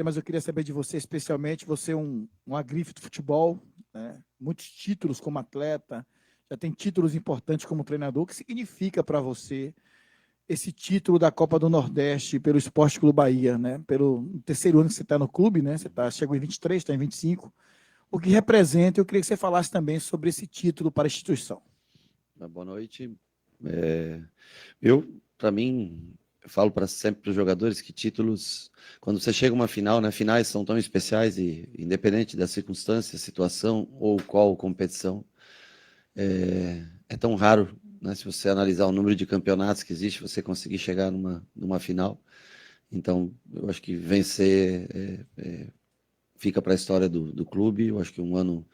Mas eu queria saber de você, especialmente, você é uma grife do futebol, né? Muitos títulos como atleta, já tem títulos importantes como treinador. O que significa para você esse título da Copa do Nordeste pelo Esporte Clube Bahia, né? Pelo terceiro ano que você está no clube, né? Chegou em 23, está em 25. O que representa? Eu queria que você falasse também sobre esse título para a instituição. Boa noite. Para mim, eu falo para sempre para os jogadores que títulos, quando você chega a uma final, né, finais são tão especiais e independente da circunstância, situação ou qual competição, é tão raro, né, se você analisar o número de campeonatos que existe, você conseguir chegar numa final. Então, eu acho que vencer fica para a história do clube. Eu acho que um ano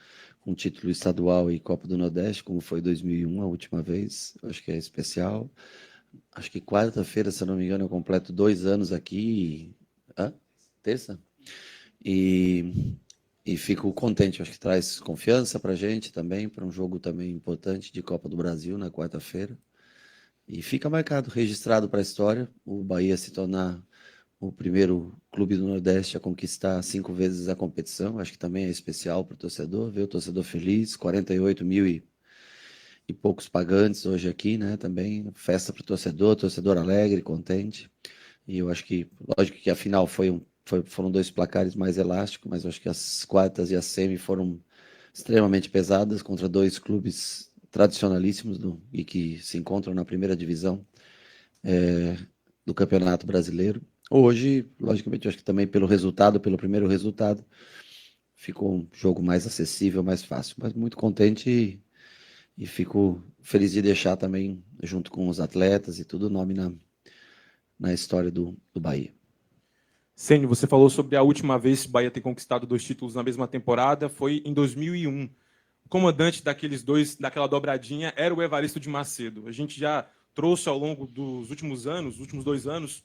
com título estadual e Copa do Nordeste, como foi 2001, a última vez, eu acho que é especial. Acho que quarta-feira, se eu não me engano, eu completo 2 anos aqui. Terça? E, e fico contente. Acho que traz confiança para a gente também, para um jogo também importante de Copa do Brasil na quarta-feira. E fica marcado, registrado para a história, o Bahia se tornar o primeiro clube do Nordeste a conquistar 5 vezes a competição. Acho que também é especial para o torcedor, ver o torcedor feliz, 48 mil e poucos pagantes hoje aqui, né? Também festa para o torcedor alegre, contente. E eu acho que, lógico que a final foram 2 placares mais elásticos, mas eu acho que as quartas e a semi foram extremamente pesadas contra 2 clubes tradicionalíssimos e que se encontram na primeira divisão do Campeonato Brasileiro. Hoje, logicamente, eu acho que também pelo primeiro resultado, ficou um jogo mais acessível, mais fácil, mas muito contente e fico feliz de deixar também, junto com os atletas e tudo, o nome na história do Bahia. Ceni, você falou sobre a última vez que o Bahia ter conquistado 2 títulos na mesma temporada, foi em 2001. O comandante daquela dobradinha, era o Evaristo de Macedo. A gente já trouxe ao longo dos últimos 2 anos,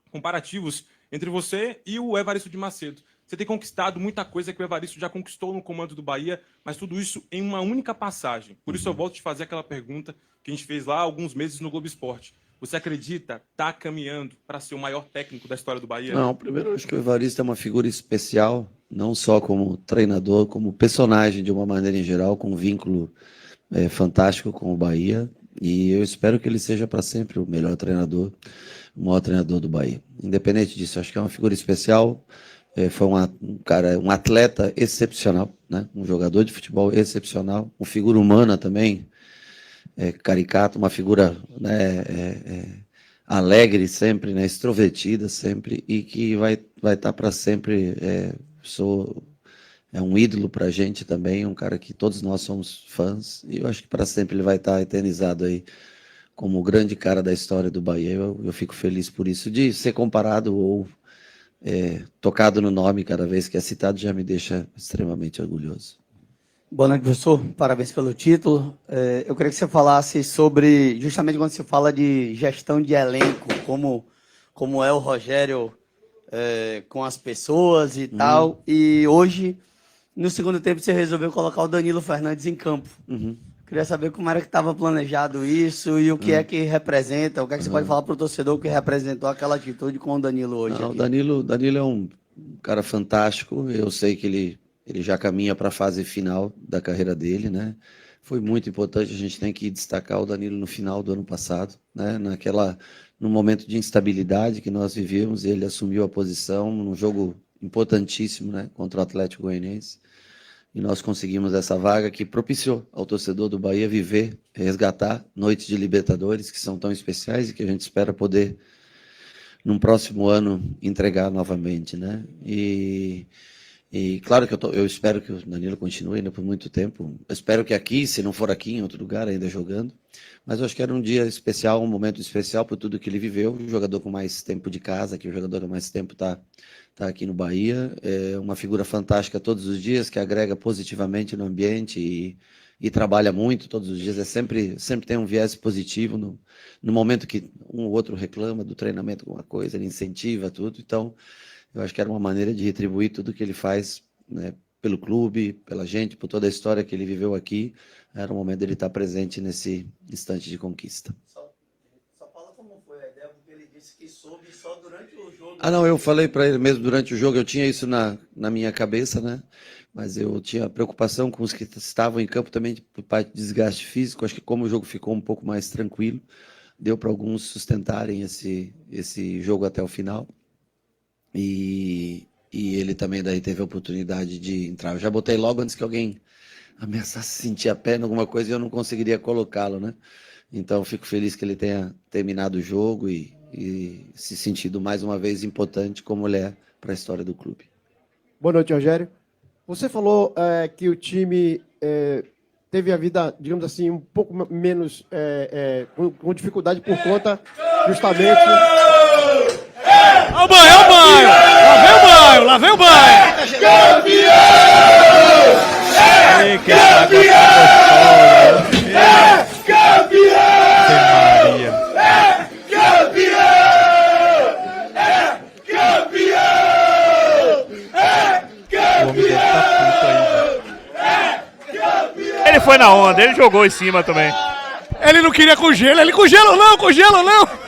comparativos entre você e o Evaristo de Macedo. Você tem conquistado muita coisa que o Evaristo já conquistou no comando do Bahia, mas tudo isso em uma única passagem. Por isso eu volto a te fazer aquela pergunta que a gente fez lá há alguns meses no Globo Esporte. Você acredita está caminhando para ser o maior técnico da história do Bahia? Não, primeiro eu acho que o Evaristo é uma figura especial, não só como treinador, como personagem de uma maneira em geral, com um vínculo fantástico com o Bahia. E eu espero que ele seja para sempre o melhor treinador, o maior treinador do Bahia. Independente disso, acho que é uma figura especial. Foi um cara, um atleta excepcional, né? Um jogador de futebol excepcional, uma figura humana também, caricato, uma figura, né, alegre sempre, né, extrovertida sempre, e que vai estar para sempre. É um ídolo para a gente também, um cara que todos nós somos fãs, e eu acho que para sempre ele vai estar eternizado aí como o grande cara da história do Bahia. Eu fico feliz por isso, de ser comparado ou tocado no nome cada vez que é citado, já me deixa extremamente orgulhoso. Boa noite, professor. Parabéns pelo título. Eu queria que você falasse sobre, justamente quando se fala de gestão de elenco, como é o Rogério com as pessoas e tal. E hoje, no segundo tempo, você resolveu colocar o Danilo Fernandes em campo. Queria saber como era que estava planejado isso e o que é que representa, o que é que você pode falar para o torcedor que representou aquela atitude com o Danilo hoje. Não, aqui. Danilo é um cara fantástico. Eu sei que ele já caminha para a fase final da carreira dele, né? Foi muito importante. A gente tem que destacar o Danilo no final do ano passado, né? No momento de instabilidade que nós vivemos, ele assumiu a posição num jogo importantíssimo, né? Contra o Atlético Goianiense. E nós conseguimos essa vaga que propiciou ao torcedor do Bahia viver, resgatar noites de Libertadores que são tão especiais e que a gente espera poder num próximo ano entregar novamente, né? E claro que eu espero que o Danilo continue ainda por muito tempo. Eu espero que aqui, se não for aqui, em outro lugar, ainda jogando. Mas eu acho que era um dia especial, um momento especial por tudo que ele viveu. O jogador com mais tempo de casa, que o jogador com mais tempo tá aqui no Bahia. É uma figura fantástica todos os dias, que agrega positivamente no ambiente e trabalha muito todos os dias. Sempre tem um viés positivo no momento que um ou outro reclama do treinamento, alguma coisa, ele incentiva tudo. Então, eu acho que era uma maneira de retribuir tudo que ele faz, né, pelo clube, pela gente, por toda a história que ele viveu aqui. Era o momento dele estar presente nesse instante de conquista. Só fala como foi a ideia, porque ele disse disse que soube só durante o jogo. Ah, não, eu falei para ele mesmo durante o jogo, eu tinha isso na minha cabeça, né? Mas eu tinha preocupação com os que estavam em campo também por parte de desgaste físico. Acho que como o jogo ficou um pouco mais tranquilo, deu para alguns sustentarem esse jogo até o final. E ele também daí teve a oportunidade de entrar. Eu já botei logo antes que alguém ameaçasse sentir a perna, alguma coisa, e eu não conseguiria colocá-lo, né? Então, fico feliz que ele tenha terminado o jogo e se sentido mais uma vez importante como ele é para a história do clube. Boa noite, Rogério. Você falou que o time teve a vida, digamos assim, um pouco menos com dificuldade por conta justamente... Olha o banho, olha o banho! Lá vem o banho, lá vem o banho! Campeão! Ei, que campeão! Campeão! Maria! O homem deve tá puto aí. Ele foi na onda, ele jogou em cima também. Ele não queria com gelo, ele com gelo não, com gelo não!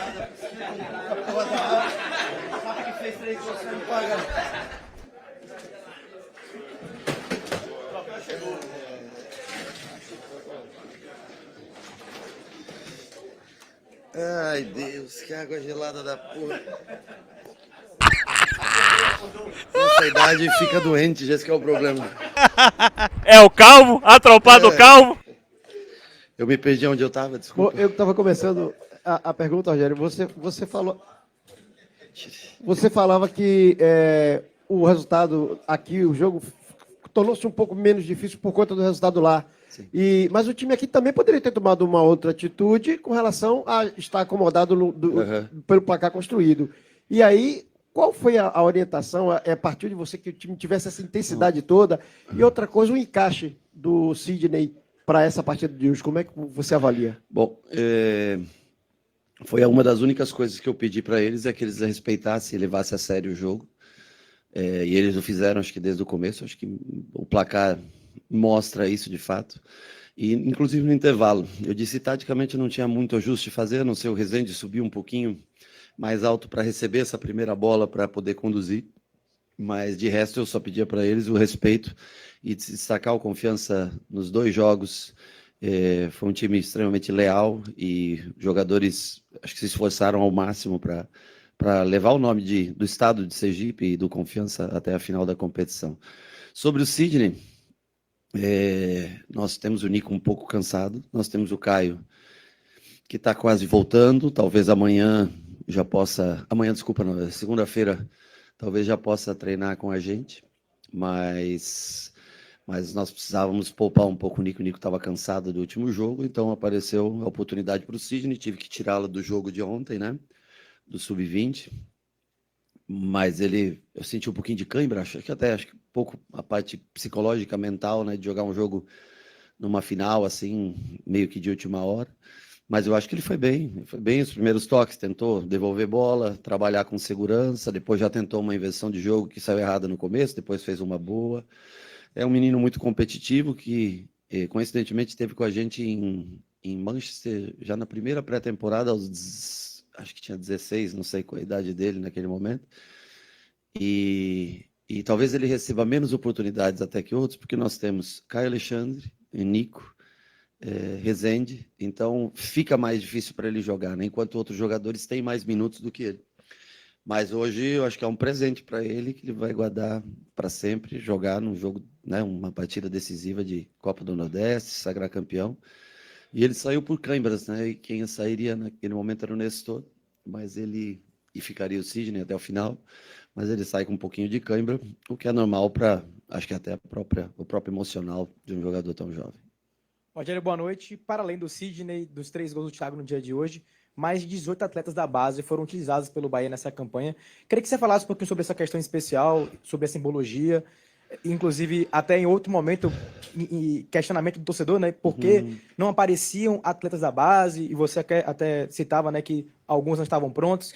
Ai, Deus, que água gelada da porra. Nessa idade fica doente, esse que é o problema. É o calvo, atropado calvo. Eu me perdi onde eu estava, desculpa. Eu estava começando a pergunta, Rogério. Você falava que o resultado aqui, o jogo, tornou-se um pouco menos difícil por conta do resultado lá. Mas o time aqui também poderia ter tomado uma outra atitude com relação a estar acomodado pelo placar construído. E aí, qual foi a orientação? Partiu de você que o time tivesse essa intensidade toda? E outra coisa, o encaixe do Sidney para essa partida de hoje. Como é que você avalia? Bom, foi uma das únicas coisas que eu pedi para eles, é que eles respeitassem e levassem a sério o jogo. E eles o fizeram, acho que desde o começo. Acho que o placar mostra isso de fato. E inclusive no intervalo, eu disse taticamente não tinha muito ajuste a fazer, a não ser o Rezende subir um pouquinho mais alto para receber essa primeira bola para poder conduzir, mas de resto eu só pedia para eles o respeito e destacar a confiança nos dois jogos. Foi um time extremamente leal e jogadores acho que se esforçaram ao máximo para levar o nome do estado de Sergipe e do Confiança até a final da competição. Sobre o Sidney, nós temos o Nico um pouco cansado, nós temos o Caio que está quase voltando, talvez amanhã já possa, segunda-feira talvez já possa treinar com a gente, mas nós precisávamos poupar um pouco o Nico estava cansado do último jogo, então apareceu a oportunidade para o Sidney, tive que tirá-lo do jogo de ontem, né, do Sub-20, mas eu senti um pouquinho de cãibra, acho que um pouco a parte psicológica, mental, né, de jogar um jogo numa final, assim, meio que de última hora, mas eu acho que ele foi bem os primeiros toques, tentou devolver bola, trabalhar com segurança, depois já tentou uma inversão de jogo que saiu errada no começo, depois fez uma boa. É um menino muito competitivo que, coincidentemente, esteve com a gente em Manchester já na primeira pré-temporada, acho que tinha 16, não sei qual a idade dele naquele momento, e talvez ele receba menos oportunidades até que outros, porque nós temos Caio Alexandre, Nico, Rezende, então fica mais difícil para ele jogar, né? Enquanto outros jogadores têm mais minutos do que ele. Mas hoje eu acho que é um presente para ele que ele vai guardar para sempre, jogar num jogo, né, uma partida decisiva de Copa do Nordeste, sagrar campeão. E ele saiu por câimbras, né? E quem sairia naquele momento era o Nestor, mas e ficaria o Sidney até o final, mas ele sai com um pouquinho de câimbra, o que é normal para, acho que até o próprio emocional de um jogador tão jovem. Rogério, boa noite. Para além do Sidney, dos 3 gols do Thiago no dia de hoje, mais de 18 atletas da base foram utilizados pelo Bahia nessa campanha. Queria que você falasse um pouquinho sobre essa questão especial, sobre a simbologia, inclusive até em outro momento, questionamento do torcedor, né? Por que não apareciam atletas da base? E você até citava, né, que alguns não estavam prontos.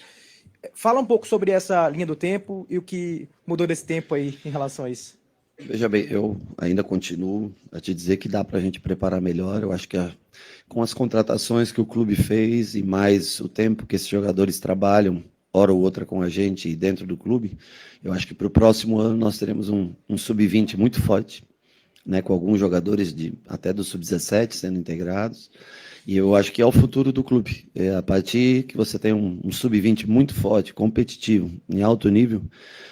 Fala um pouco sobre essa linha do tempo e o que mudou desse tempo aí em relação a isso. Veja bem, eu ainda continuo a te dizer que dá para a gente preparar melhor. Eu acho que com as contratações que o clube fez e mais o tempo que esses jogadores trabalham hora ou outra com a gente e dentro do clube, eu acho que para o próximo ano nós teremos um sub-20 muito forte, né, com alguns jogadores até do sub-17 sendo integrados, e eu acho que é o futuro do clube. A partir que você tem um sub-20 muito forte, competitivo, em alto nível,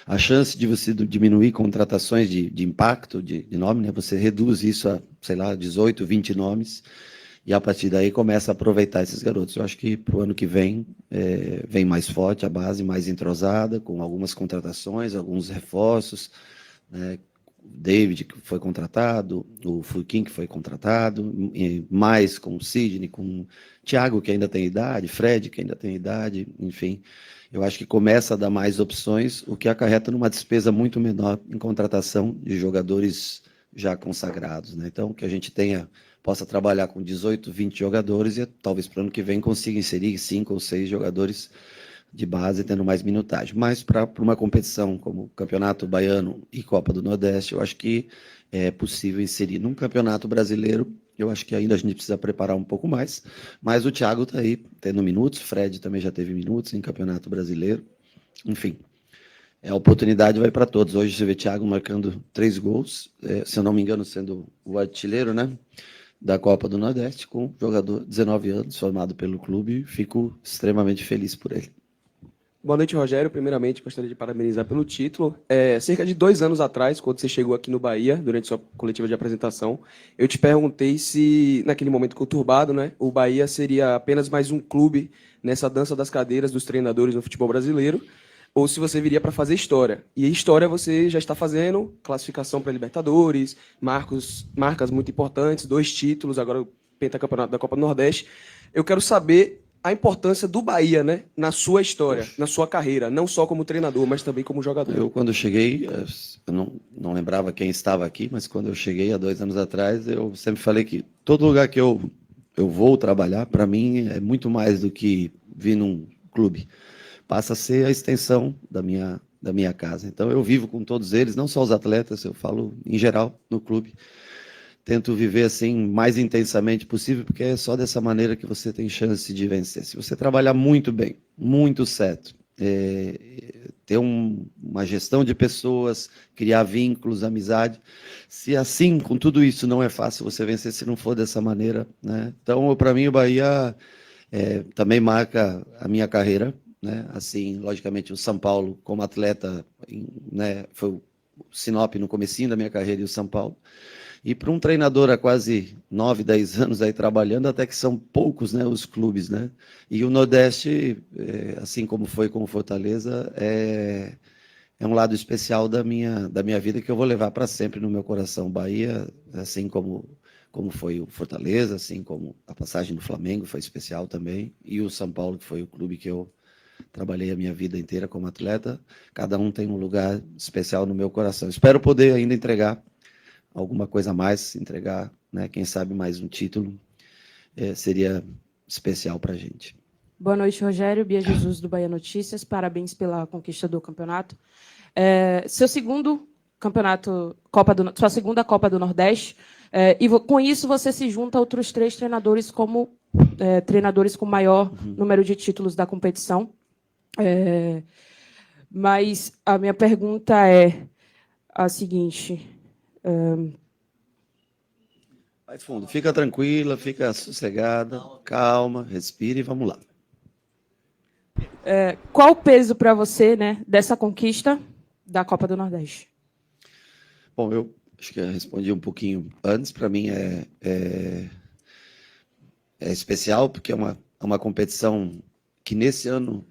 a chance de você diminuir contratações de impacto, de nome, né, você reduz isso a, sei lá, 18, 20 nomes, e a partir daí começa a aproveitar esses garotos. Eu acho que para o ano que vem, vem mais forte a base, mais entrosada, com algumas contratações, alguns reforços, né? O David, que foi contratado, o Furquim, que foi contratado, e mais com o Sidney, com o Thiago, que ainda tem idade, Fred, que ainda tem idade, enfim. Eu acho que começa a dar mais opções, o que acarreta numa despesa muito menor em contratação de jogadores já consagrados, né? Então, que a gente possa trabalhar com 18, 20 jogadores e talvez para o ano que vem consiga inserir 5 ou 6 jogadores de base, tendo mais minutagem. Mas para uma competição como o Campeonato Baiano e Copa do Nordeste, eu acho que é possível inserir. Num Campeonato Brasileiro, eu acho que ainda a gente precisa preparar um pouco mais, mas o Thiago está aí tendo minutos, o Fred também já teve minutos em Campeonato Brasileiro. Enfim, a oportunidade vai para todos. Hoje você vê o Thiago marcando 3 gols, se eu não me engano, sendo o artilheiro, né, da Copa do Nordeste, com um jogador de 19 anos, formado pelo clube. Fico extremamente feliz por ele. Boa noite, Rogério. Primeiramente, gostaria de parabenizar pelo título. Cerca de 2 anos atrás, quando você chegou aqui no Bahia, durante sua coletiva de apresentação, eu te perguntei se, naquele momento conturbado, né, o Bahia seria apenas mais um clube nessa dança das cadeiras dos treinadores no futebol brasileiro, ou se você viria para fazer história. E história você já está fazendo, classificação para Libertadores, marcas muito importantes, 2 títulos, agora o pentacampeonato da Copa do Nordeste. Eu quero saber a importância do Bahia, né, na sua história, na sua carreira, não só como treinador, mas também como jogador. Eu, quando eu cheguei, eu não lembrava quem estava aqui, mas quando eu cheguei há 2 anos atrás, eu sempre falei que todo lugar que eu vou trabalhar, para mim, é muito mais do que vir num clube. Passa a ser a extensão da minha casa. Então, eu vivo com todos eles, não só os atletas, eu falo em geral no clube. Tento viver assim mais intensamente possível, porque é só dessa maneira que você tem chance de vencer. Se você trabalhar muito bem, muito certo, ter uma gestão de pessoas, criar vínculos, amizade, se assim, com tudo isso, não é fácil você vencer se não for dessa maneira, né? Então, para mim, o Bahia também marca a minha carreira, né? Assim, logicamente, o São Paulo, como atleta, né, foi o Sinop no comecinho da minha carreira e o São Paulo. E para um treinador há quase 9, 10 anos aí trabalhando, até que são poucos, né, os clubes, né? E o Nordeste, assim como foi com o Fortaleza, é um lado especial da minha vida que eu vou levar para sempre no meu coração. Bahia, assim como foi o Fortaleza, assim como a passagem do Flamengo foi especial também, e o São Paulo, que foi o clube que eu trabalhei a minha vida inteira como atleta, cada um tem um lugar especial no meu coração. Espero poder ainda entregar alguma coisa a mais, entregar, né, quem sabe mais um título, seria especial para a gente. Boa noite, Rogério. Bia Jesus, do Bahia Notícias. Parabéns pela conquista do campeonato. Seu segundo campeonato, sua segunda Copa do Nordeste, e com isso você se junta a outros 3 treinadores como treinadores com maior número de títulos da competição. Mas a minha pergunta é a seguinte... Vai fundo, fica tranquila, fica sossegada, calma, respire e vamos lá. Qual o peso para você, né, dessa conquista da Copa do Nordeste? Bom, eu acho que eu respondi um pouquinho antes. Para mim é especial, porque é uma competição que nesse ano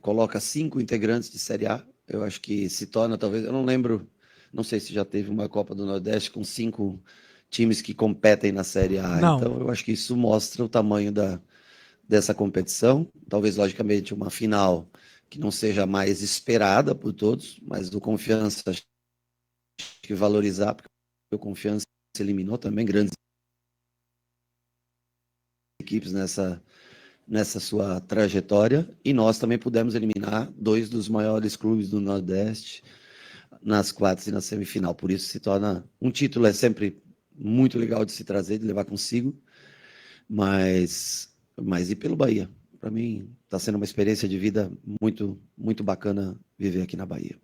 coloca 5 integrantes de Série A. Eu acho que se torna, talvez, eu não lembro, não sei se já teve uma Copa do Nordeste com 5 times que competem na Série A. Não. Então, eu acho que isso mostra o tamanho dessa competição. Talvez, logicamente, uma final que não seja mais esperada por todos, mas do Confiança, acho que valorizar, porque o Confiança eliminou também grandes equipes nessa sua trajetória, e nós também pudemos eliminar 2 dos maiores clubes do Nordeste nas quartas e na semifinal. Por isso se torna um título, é sempre muito legal de se trazer, de levar consigo, mas e pelo Bahia. para mim está sendo uma experiência de vida muito, muito bacana viver aqui na Bahia.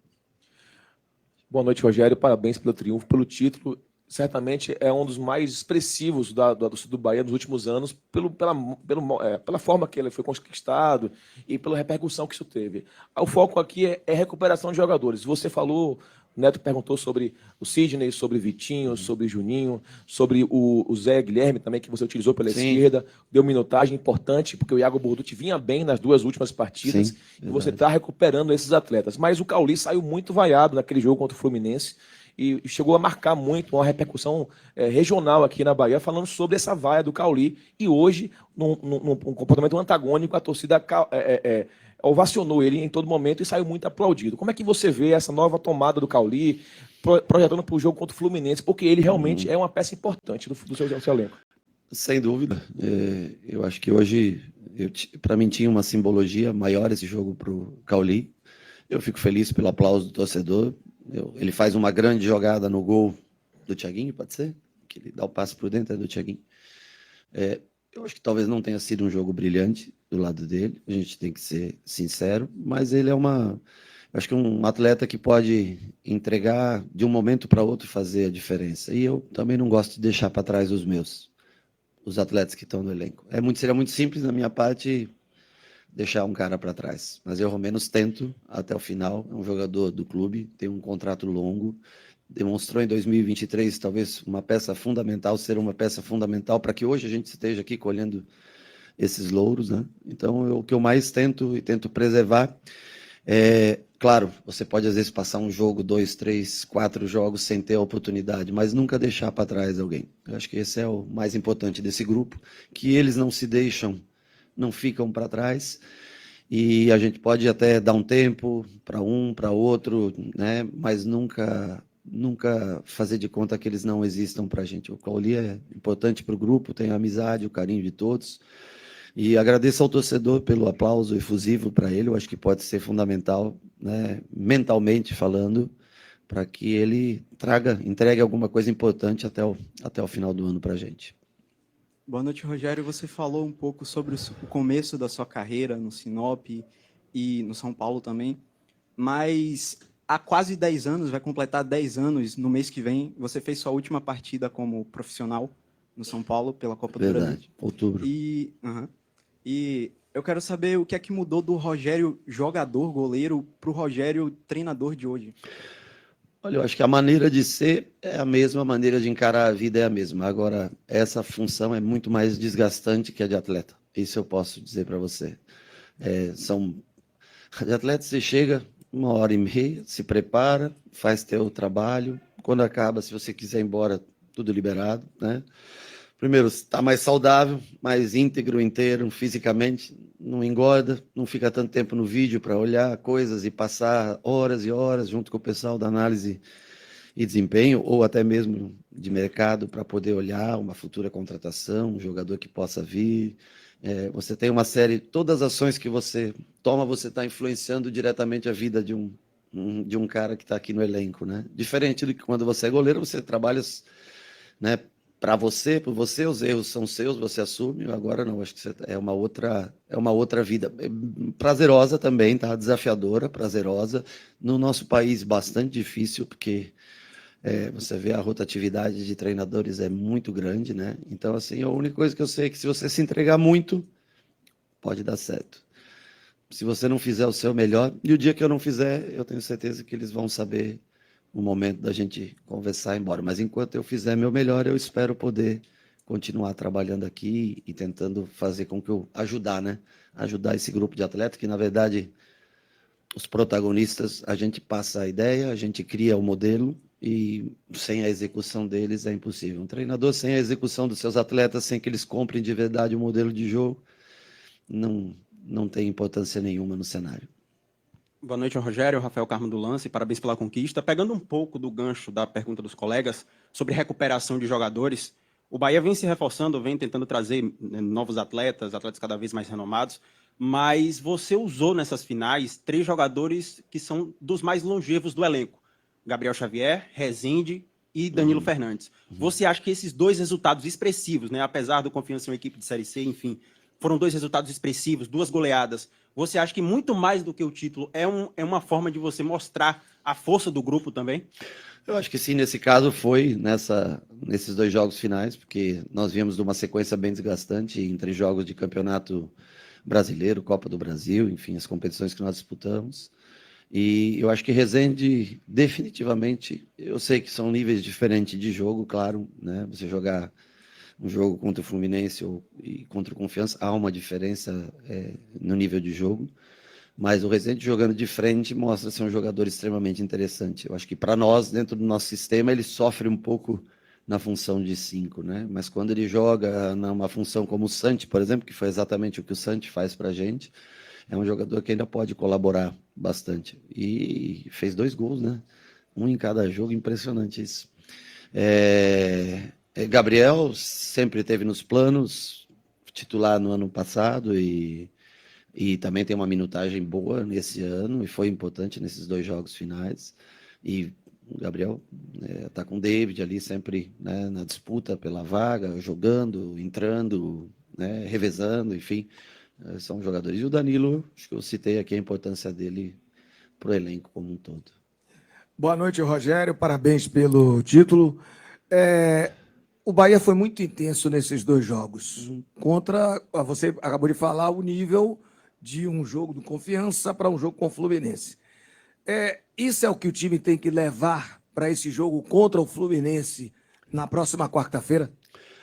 Boa noite, Rogério. Parabéns pelo triunfo, pelo título. Certamente é um dos mais expressivos da torcida do Bahia nos últimos anos, pela forma que ele foi conquistado e pela repercussão que isso teve. O foco aqui é recuperação de jogadores. Você falou, o Neto perguntou sobre o Sidney, sobre Vitinho, sobre Juninho, sobre o Zé Guilherme também, que você utilizou pela esquerda, deu minutagem importante, porque o Iago Borducci vinha bem nas 2 últimas partidas, Sim, e você está recuperando esses atletas. Mas o Cauli saiu muito vaiado naquele jogo contra o Fluminense, e chegou a marcar muito uma repercussão regional aqui na Bahia, falando sobre essa vaia do Cauli, e hoje, num comportamento antagônico, a torcida ovacionou ele em todo momento e saiu muito aplaudido. Como é que você vê essa nova tomada do Cauli, projetando para o jogo contra o Fluminense, porque ele realmente é uma peça importante do seu elenco? Sem dúvida. Eu acho que hoje, para mim, tinha uma simbologia maior esse jogo para o Cauli. Eu fico feliz pelo aplauso do torcedor. Ele faz uma grande jogada no gol do Thiaguinho, pode ser? Que ele dá o passe por dentro do Thiaguinho. Eu acho que talvez não tenha sido um jogo brilhante do lado dele, a gente tem que ser sincero, mas ele é eu acho que um atleta que pode entregar de um momento para outro e fazer a diferença. E eu também não gosto de deixar para trás os atletas que estão no elenco. Seria muito simples da minha parte deixar um cara para trás, mas eu ao menos tento até o final. É um jogador do clube, tem um contrato longo, demonstrou em 2023 talvez uma peça fundamental, ser uma peça fundamental para que hoje a gente esteja aqui colhendo esses louros, né? Então, o que eu mais tento preservar claro, você pode às vezes passar um jogo, 2, 3, 4 jogos sem ter a oportunidade, mas nunca deixar para trás alguém. Eu acho que esse é o mais importante desse grupo, que eles não se deixam, não ficam para trás, e a gente pode até dar um tempo para um, para outro, né? Mas nunca fazer de conta que eles não existam para a gente. O Cauli é importante para o grupo, tem a amizade, o carinho de todos. E agradeço ao torcedor pelo aplauso efusivo para ele. Eu acho que pode ser fundamental, né, mentalmente falando, para que ele entregue alguma coisa importante até o final do ano para a gente. Boa noite, Rogério. Você falou um pouco sobre o começo da sua carreira no Sinop e no São Paulo também, mas há quase 10 anos, vai completar 10 anos no mês que vem, você fez sua última partida como profissional no São Paulo pela Copa do Brasil. Verdade, outubro. E eu quero saber o que é que mudou do Rogério jogador, goleiro, para o Rogério treinador de hoje. Olha, eu acho que a maneira de ser é a mesma, a maneira de encarar a vida é a mesma. Agora, essa função é muito mais desgastante que a de atleta. Isso eu posso dizer para você. De atleta você chega 1h30, se prepara, faz teu trabalho. Quando acaba, se você quiser ir embora, tudo liberado, né? Primeiro, está mais saudável, mais íntegro, inteiro, fisicamente, não engorda, não fica tanto tempo no vídeo para olhar coisas e passar horas e horas junto com o pessoal da análise e desempenho, ou até mesmo de mercado para poder olhar uma futura contratação, um jogador que possa vir. Você tem uma série, todas as ações que você toma, você está influenciando diretamente a vida de um cara que está aqui no elenco, né? Diferente do que quando você é goleiro, você trabalha, né, para você, por você, os erros são seus, você assume. Agora não, acho que é uma outra vida. Prazerosa também, tá? Desafiadora, prazerosa. No nosso país, bastante difícil, porque você vê a rotatividade de treinadores é muito grande, né? Então, assim, a única coisa que eu sei é que se você se entregar muito, pode dar certo. Se você não fizer o seu melhor, e o dia que eu não fizer, eu tenho certeza que eles vão saber o momento da gente conversar e ir embora. Mas enquanto eu fizer meu melhor, eu espero poder continuar trabalhando aqui e tentando fazer com que eu ajudar esse grupo de atletas, que na verdade os protagonistas, a gente passa a ideia, a gente cria o modelo e sem a execução deles é impossível. Um treinador sem a execução dos seus atletas, sem que eles comprem de verdade o modelo de jogo, não tem importância nenhuma no cenário. Boa noite, Rogério. Rafael Carmo do Lance, parabéns pela conquista. Pegando um pouco do gancho da pergunta dos colegas sobre recuperação de jogadores, o Bahia vem se reforçando, vem tentando trazer novos atletas cada vez mais renomados, mas você usou nessas finais 3 jogadores que são dos mais longevos do elenco: Gabriel Xavier, Rezende e Danilo Fernandes. Você acha que esses 2 resultados expressivos, né, apesar do Confiança em uma equipe de Série C, enfim, foram 2 resultados expressivos, 2 goleadas. Você acha que muito mais do que o título é uma forma de você mostrar a força do grupo também? Eu acho que sim, nesse caso foi nesses 2 jogos finais, porque nós viemos de uma sequência bem desgastante entre jogos de campeonato brasileiro, Copa do Brasil, enfim, as competições que nós disputamos. E eu acho que Resende, definitivamente, eu sei que são níveis diferentes de jogo, claro, né? Você jogar um jogo contra o Fluminense e contra o Confiança, há uma diferença no nível de jogo, mas o Resende jogando de frente mostra ser um jogador extremamente interessante. Eu acho que para nós, dentro do nosso sistema, ele sofre um pouco na função de 5, né? Mas quando ele joga numa função como o Santi, por exemplo, que foi exatamente o que o Santi faz para a gente, é um jogador que ainda pode colaborar bastante. E fez 2 gols, né? Um em cada jogo, impressionante isso. Gabriel sempre teve nos planos, titular no ano passado e também tem uma minutagem boa nesse ano e foi importante nesses 2 jogos finais. E o Gabriel está com o David ali sempre, né, na disputa pela vaga, jogando, entrando, né, revezando, enfim, são jogadores. E o Danilo, acho que eu citei aqui a importância dele para o elenco como um todo. Boa noite, Rogério, parabéns pelo título. O Bahia foi muito intenso nesses 2 jogos. Você acabou de falar, o nível de um jogo do Confiança para um jogo com o Fluminense. Isso é o que o time tem que levar para esse jogo contra o Fluminense na próxima quarta-feira?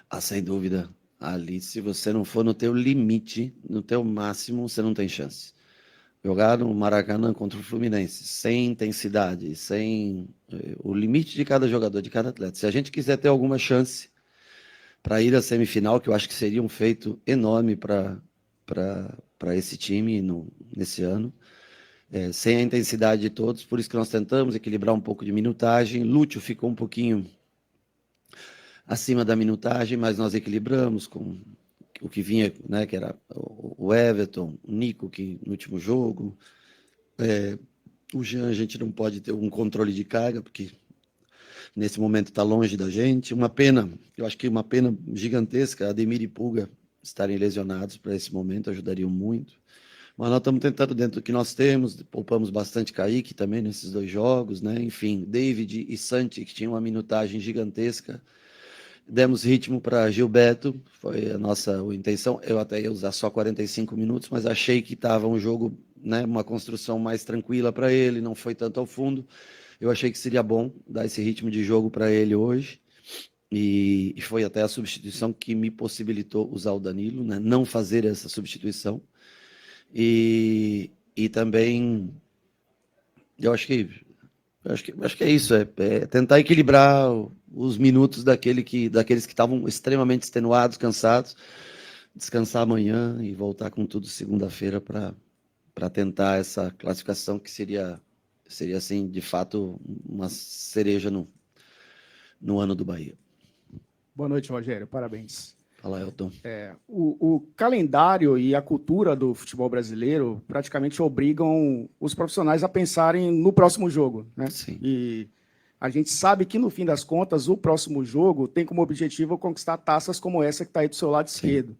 Ah, sem dúvida. Ali, se você não for no teu limite, no teu máximo, você não tem chance. Jogar no Maracanã contra o Fluminense, sem intensidade, sem o limite de cada jogador, de cada atleta. Se a gente quiser ter alguma chance para ir à semifinal, que eu acho que seria um feito enorme para esse time nesse ano, sem a intensidade de todos, por isso que nós tentamos equilibrar um pouco de minutagem. Lúcio ficou um pouquinho acima da minutagem, mas nós equilibramos com o que vinha, né, que era o Everton, o Nico, que no último jogo, o Jean, a gente não pode ter um controle de carga, porque nesse momento está longe da gente. Uma pena, eu acho que uma pena gigantesca, Ademir e Pulga estarem lesionados para esse momento, ajudariam muito. Mas nós estamos tentando dentro do que nós temos, poupamos bastante Kaique também nesses 2 jogos, né? Enfim, David e Santi, que tinham uma minutagem gigantesca. Demos ritmo para Gilberto, foi a nossa intenção. Eu até ia usar só 45 minutos, mas achei que estava um jogo, né, uma construção mais tranquila para ele, não foi tanto ao fundo. Eu achei que seria bom dar esse ritmo de jogo para ele hoje. E foi até a substituição que me possibilitou usar o Danilo, né, não fazer essa substituição. E também, eu acho que é isso, tentar equilibrar os minutos daqueles que estavam extremamente extenuados, cansados, descansar amanhã e voltar com tudo segunda-feira para tentar essa classificação que seria assim, de fato, uma cereja no ano do Bahia. Boa noite, Rogério, parabéns. Fala, Elton. O calendário e a cultura do futebol brasileiro praticamente obrigam os profissionais a pensarem no próximo jogo, né? Sim. E a gente sabe que, no fim das contas, o próximo jogo tem como objetivo conquistar taças como essa que está aí do seu lado esquerdo.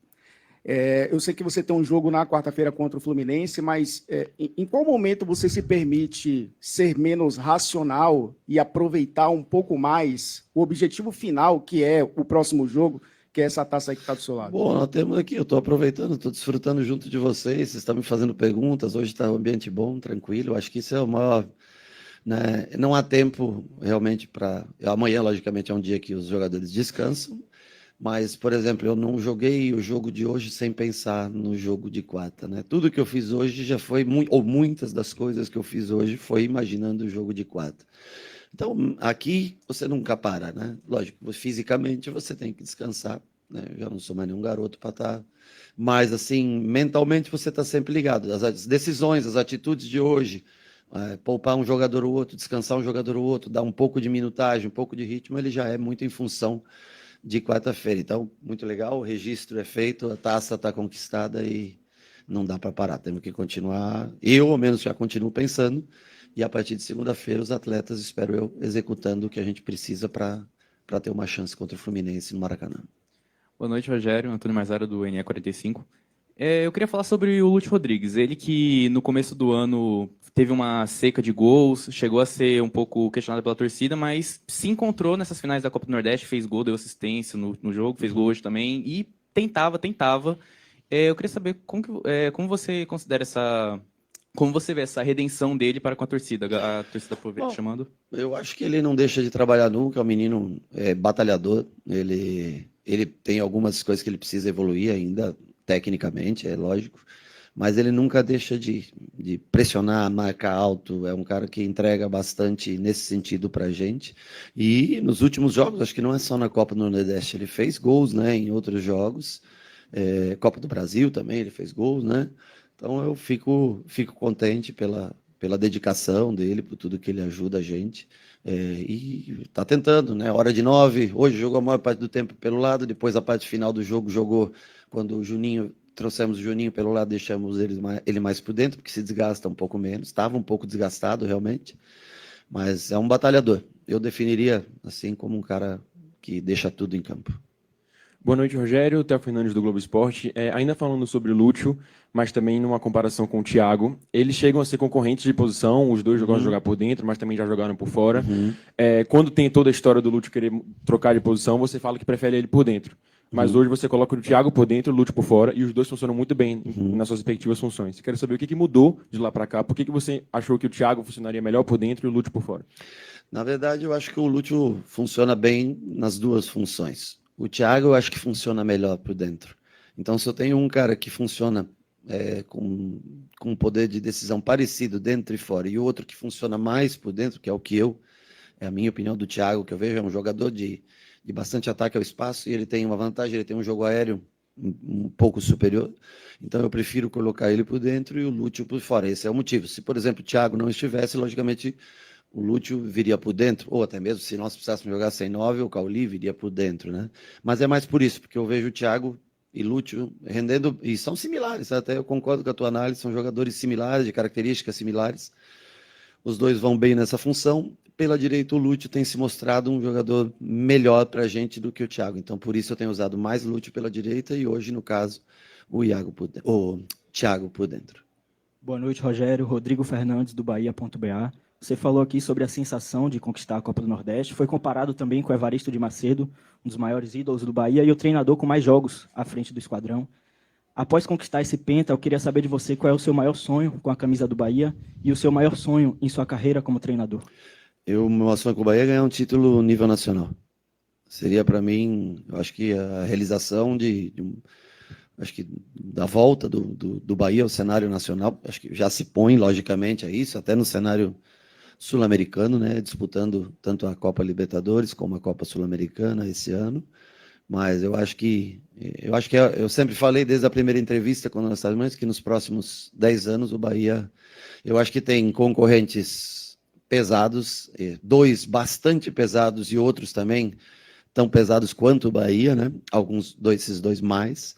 Eu sei que você tem um jogo na quarta-feira contra o Fluminense, mas em qual momento você se permite ser menos racional e aproveitar um pouco mais o objetivo final, que é o próximo jogo, que é essa taça aí que está do seu lado? Bom, nós temos aqui, eu estou aproveitando, estou desfrutando junto de vocês estão me fazendo perguntas, hoje está um ambiente bom, tranquilo, acho que isso é o maior, né? Não há tempo realmente para... Amanhã, logicamente, é um dia que os jogadores descansam, mas, por exemplo, eu não joguei o jogo de hoje sem pensar no jogo de quarta, né? Tudo que eu fiz hoje já foi, ou muitas das coisas que eu fiz hoje foi imaginando o jogo de quarta. Então, aqui você nunca para, né? Lógico, fisicamente você tem que descansar, né? Eu já não sou mais nenhum garoto para estar... Mas, assim, mentalmente você está sempre ligado. As decisões, as atitudes de hoje, poupar um jogador ou outro, descansar um jogador ou outro, dar um pouco de minutagem, um pouco de ritmo, ele já é muito em função de quarta-feira. Então, muito legal, o registro é feito, a taça está conquistada e não dá para parar. Temos que continuar. Eu, ao menos, já continuo pensando. E a partir de segunda-feira, os atletas, espero eu, executando o que a gente precisa para ter uma chance contra o Fluminense no Maracanã. Boa noite, Rogério. Antônio Mazzara, do NE45. Eu queria falar sobre o Lúcio Rodrigues. Ele que no começo do ano teve uma seca de gols, chegou a ser um pouco questionado pela torcida, mas se encontrou nessas finais da Copa do Nordeste, fez gol, deu assistência no jogo, fez gol hoje também e tentava. Eu queria saber como você considera como você vê essa redenção dele para com a torcida por Bom, chamando? Eu acho que ele não deixa de trabalhar nunca, é um menino batalhador, ele tem algumas coisas que ele precisa evoluir ainda, tecnicamente, é lógico, mas ele nunca deixa de pressionar, marcar alto, é um cara que entrega bastante nesse sentido para a gente, e nos últimos jogos, acho que não é só na Copa do Nordeste, ele fez gols, né, em outros jogos, Copa do Brasil também, ele fez gols, né, então eu fico contente pela dedicação dele, por tudo que ele ajuda a gente, e está tentando, né? Hora de 9, hoje jogou a maior parte do tempo pelo lado, depois a parte final do jogo jogou quando o Juninho, trouxemos o Juninho pelo lado, deixamos ele mais por dentro, porque se desgasta um pouco menos, estava um pouco desgastado realmente, mas é um batalhador, eu definiria assim como um cara que deixa tudo em campo. Boa noite, Rogério. Theo Fernandes, do Globo Esporte. Ainda falando sobre o Lúcio, mas também numa comparação com o Thiago, eles chegam a ser concorrentes de posição, os dois gostam de jogar por dentro, mas também já jogaram por fora. Quando tem toda a história do Lúcio querer trocar de posição, você fala que prefere ele por dentro. Mas hoje você coloca o Thiago por dentro, o Lúcio por fora, e os dois funcionam muito bem nas suas respectivas funções. Eu quero saber o que mudou de lá para cá, por que você achou que o Thiago funcionaria melhor por dentro e o Lúcio por fora? Na verdade, eu acho que o Lúcio funciona bem nas duas funções. O Thiago eu acho que funciona melhor por dentro. Então, se eu tenho um cara que funciona com um poder de decisão parecido dentro e fora, e outro que funciona mais por dentro, que é o que é a minha opinião do Thiago, que eu vejo é um jogador de bastante ataque ao espaço, e ele tem uma vantagem, ele tem um jogo aéreo um pouco superior, então eu prefiro colocar ele por dentro e o Lúcio por fora. Esse é o motivo. Se, por exemplo, o Thiago não estivesse, logicamente o Lúcio viria por dentro, ou até mesmo se nós precisássemos jogar sem 9, o Cauli viria por dentro, né? Mas é mais por isso, porque eu vejo o Thiago e Lúcio rendendo, e são similares, até eu concordo com a tua análise, são jogadores similares, de características similares, os dois vão bem nessa função. Pela direita, o Lúcio tem se mostrado um jogador melhor para a gente do que o Thiago, então por isso eu tenho usado mais Lúcio pela direita e hoje, no caso, o Thiago por dentro. Boa noite, Rogério. Rodrigo Fernandes, do Bahia.ba. Você falou aqui sobre a sensação de conquistar a Copa do Nordeste. Foi comparado também com o Evaristo de Macedo, um dos maiores ídolos do Bahia e o treinador com mais jogos à frente do esquadrão. Após conquistar esse penta, eu queria saber de você qual é o seu maior sonho com a camisa do Bahia e o seu maior sonho em sua carreira como treinador. Meu sonho com o Bahia é ganhar um título nível nacional. Seria para mim, eu acho que a realização acho que da volta do Bahia ao cenário nacional, acho que já se põe logicamente a isso, até no cenário sul-americano, né, disputando tanto a Copa Libertadores como a Copa Sul-Americana esse ano, mas eu sempre falei desde a primeira entrevista com nós estávamos que nos próximos 10 anos o Bahia, eu acho que tem concorrentes pesados, dois bastante pesados e outros também tão pesados quanto o Bahia, né, esses dois mais,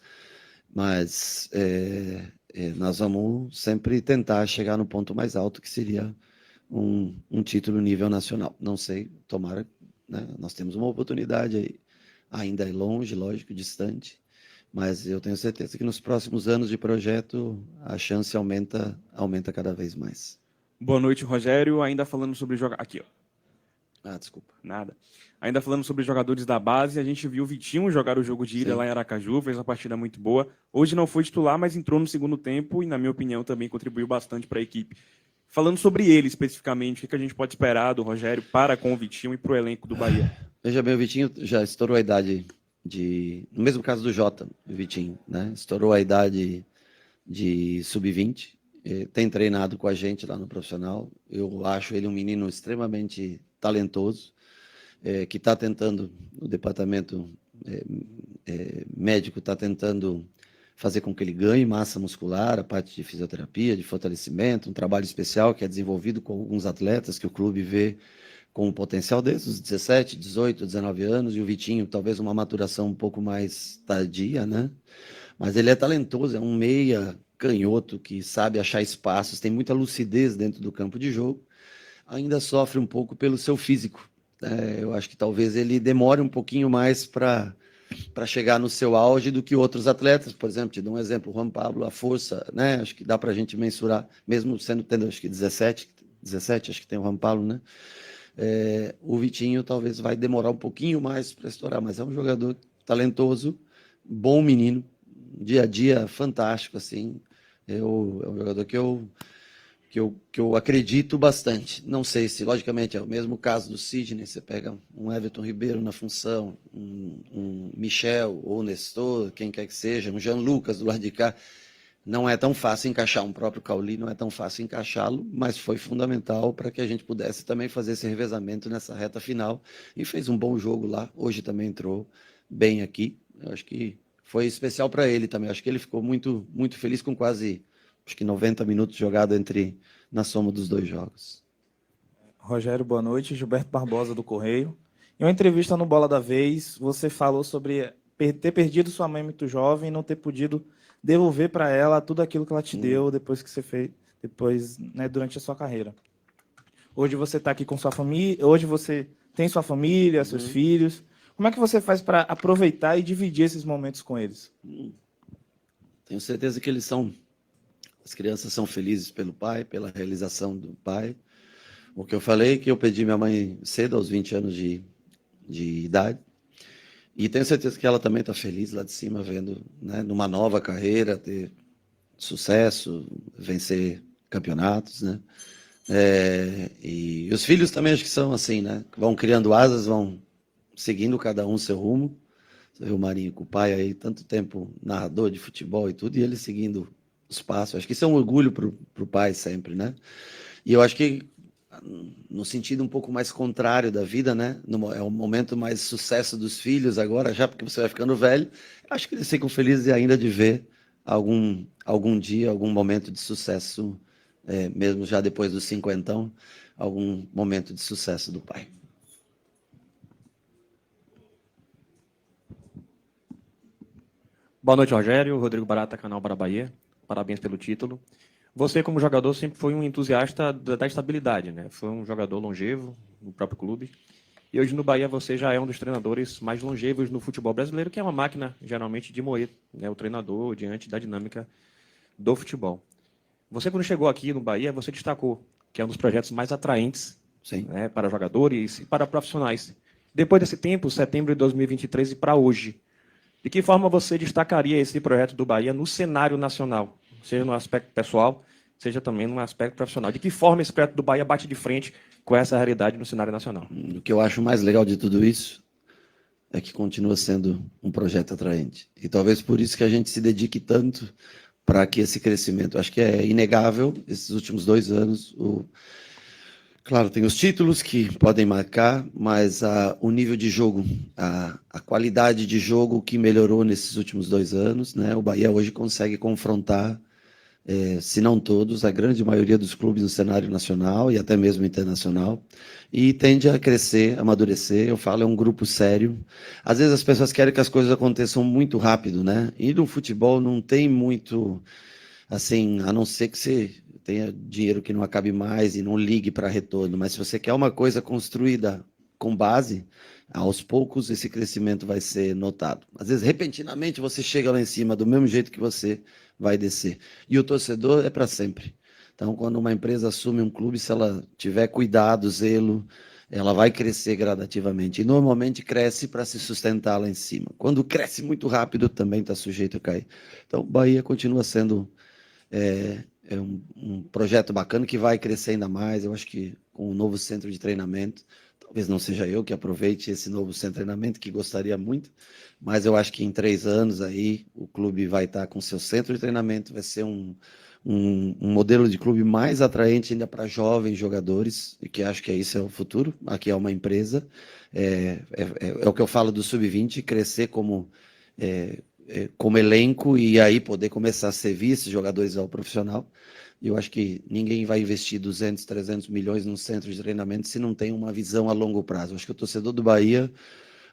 mas nós vamos sempre tentar chegar no ponto mais alto, que seria um título nível nacional. Não sei, tomara, né? Nós temos uma oportunidade aí, ainda é longe, lógico, distante, mas eu tenho certeza que nos próximos anos de projeto a chance aumenta cada vez mais. Boa noite, Rogério. Ainda falando sobre aqui, ó. Desculpa. Nada. Ainda falando sobre jogadores da base, a gente viu o Vitinho jogar o jogo de ida lá em Aracaju, fez uma partida muito boa. Hoje não foi titular, mas entrou no segundo tempo e, na minha opinião, também contribuiu bastante para a equipe. Falando sobre ele especificamente, o que a gente pode esperar do Rogério para com o Vitinho e para o elenco do Bahia? Veja bem, o Vitinho já estourou a idade no mesmo caso do Jota, o Vitinho, né? Estourou a idade de sub-20, tem treinado com a gente lá no profissional. Eu acho ele um menino extremamente talentoso, que está tentando, o departamento médico está tentando fazer com que ele ganhe massa muscular, a parte de fisioterapia, de fortalecimento, um trabalho especial que é desenvolvido com alguns atletas que o clube vê com o potencial desde os 17, 18, 19 anos, e o Vitinho talvez uma maturação um pouco mais tardia, né? Mas ele é talentoso, é um meia canhoto que sabe achar espaços, tem muita lucidez dentro do campo de jogo, ainda sofre um pouco pelo seu físico. Eu acho que talvez ele demore um pouquinho mais para para chegar no seu auge do que outros atletas. Por exemplo, te dou um exemplo, o Juan Pablo, a força, né? Acho que dá para a gente mensurar, mesmo tendo acho que 17, acho que tem o Juan Pablo, né? O Vitinho talvez vai demorar um pouquinho mais para estourar, mas é um jogador talentoso, bom menino, dia a dia fantástico, assim. É um jogador que eu acredito bastante. Não sei se, logicamente, é o mesmo caso do Sidney, você pega um Everton Ribeiro na função, um Michel ou Nestor, quem quer que seja, um Jean Lucas do lado de cá. Não é tão fácil encaixar um próprio Cauli, não é tão fácil encaixá-lo, mas foi fundamental para que a gente pudesse também fazer esse revezamento nessa reta final e fez um bom jogo lá. Hoje também entrou bem aqui. Eu acho que foi especial para ele também. Eu acho que ele ficou muito, muito feliz com quase, acho que 90 minutos jogado na soma dos dois jogos. Rogério, boa noite. Gilberto Barbosa, do Correio. Em uma entrevista no Bola da Vez, você falou sobre ter perdido sua mãe muito jovem e não ter podido devolver para ela tudo aquilo que ela te deu depois que você fez, né, durante a sua carreira. Hoje você está aqui com sua família, hoje você tem sua família, seus filhos. Como é que você faz para aproveitar e dividir esses momentos com eles? Tenho certeza que as crianças são felizes pelo pai, pela realização do pai. O que eu falei, que eu perdi minha mãe cedo, aos 20 anos de idade. E tenho certeza que ela também está feliz lá de cima, vendo, né, numa nova carreira, ter sucesso, vencer campeonatos, né? E os filhos também acho que são assim, né? Vão criando asas, vão seguindo cada um seu rumo. Você vê o Marinho com o pai aí, tanto tempo narrador de futebol e tudo, e ele seguindo os passos. Acho que isso é um orgulho para o pai sempre, né? E eu acho que no sentido um pouco mais contrário da vida, né? É um momento mais de sucesso dos filhos agora, já porque você vai ficando velho. Acho que eles ficam felizes ainda de ver algum dia, algum momento de sucesso, mesmo já depois dos 50, algum momento de sucesso do pai. Boa noite, Rogério. Rodrigo Barata, canal Para Bahia. Parabéns pelo título. Você, como jogador, sempre foi um entusiasta da estabilidade, né? Foi um jogador longevo no próprio clube. E hoje no Bahia você já é um dos treinadores mais longevos no futebol brasileiro, que é uma máquina, geralmente, de moer, né, o treinador diante da dinâmica do futebol. Você, quando chegou aqui no Bahia, você destacou que é um dos projetos mais atraentes, né, para jogadores e para profissionais. Depois desse tempo, setembro de 2023 e para hoje, de que forma você destacaria esse projeto do Bahia no cenário nacional? Seja no aspecto pessoal, seja também no aspecto profissional. De que forma esse projeto do Bahia bate de frente com essa realidade no cenário nacional? O que eu acho mais legal de tudo isso é que continua sendo um projeto atraente. E talvez por isso que a gente se dedique tanto para que esse crescimento... Acho que é inegável, esses últimos 2 anos... Claro, tem os títulos que podem marcar, mas o nível de jogo, a qualidade de jogo que melhorou nesses últimos 2 anos, né? O Bahia hoje consegue confrontar, se não todos, a grande maioria dos clubes no cenário nacional e até mesmo internacional, e tende a crescer, amadurecer. Eu falo, é um grupo sério. Às vezes as pessoas querem que as coisas aconteçam muito rápido, né? E no futebol não tem muito, assim, a não ser que você tenha dinheiro que não acabe mais e não ligue para retorno, mas se você quer uma coisa construída com base, aos poucos esse crescimento vai ser notado. Às vezes, repentinamente, você chega lá em cima do mesmo jeito que você vai descer. E o torcedor é para sempre. Então, quando uma empresa assume um clube, se ela tiver cuidado, zelo, ela vai crescer gradativamente. E normalmente cresce para se sustentar lá em cima. Quando cresce muito rápido, também está sujeito a cair. Então, Bahia continua sendo... um projeto bacana que vai crescer ainda mais. Eu acho que com o novo centro de treinamento, talvez não seja eu que aproveite esse novo centro de treinamento, que gostaria muito, mas eu acho que em 3 anos aí o clube vai estar com seu centro de treinamento, vai ser um modelo de clube mais atraente ainda para jovens jogadores, e que acho que isso é o futuro. Aqui é uma empresa, é o que eu falo do Sub-20, crescer como elenco e aí poder começar a servir esses jogadores ao profissional. E eu acho que ninguém vai investir 200, 300 milhões num centro de treinamento se não tem uma visão a longo prazo. Eu acho que o torcedor do Bahia,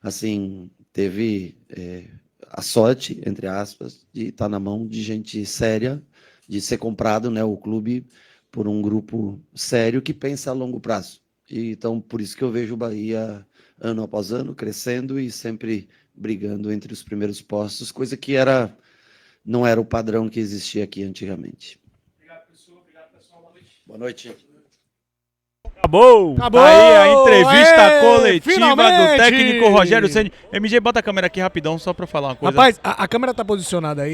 assim, teve a sorte, entre aspas, de estar na mão de gente séria, de ser comprado, né, o clube por um grupo sério que pensa a longo prazo. E então, por isso que eu vejo o Bahia ano após ano crescendo e sempre brigando entre os primeiros postos, coisa que não era o padrão que existia aqui antigamente. Obrigado, professor. Obrigado, pessoal. Boa noite. Boa noite. Acabou! Acabou! Aí a entrevista Aê! coletiva Finalmente! do técnico Rogério Ceni. MG, bota a câmera aqui rapidão só para falar uma coisa. Rapaz, a câmera tá posicionada aí.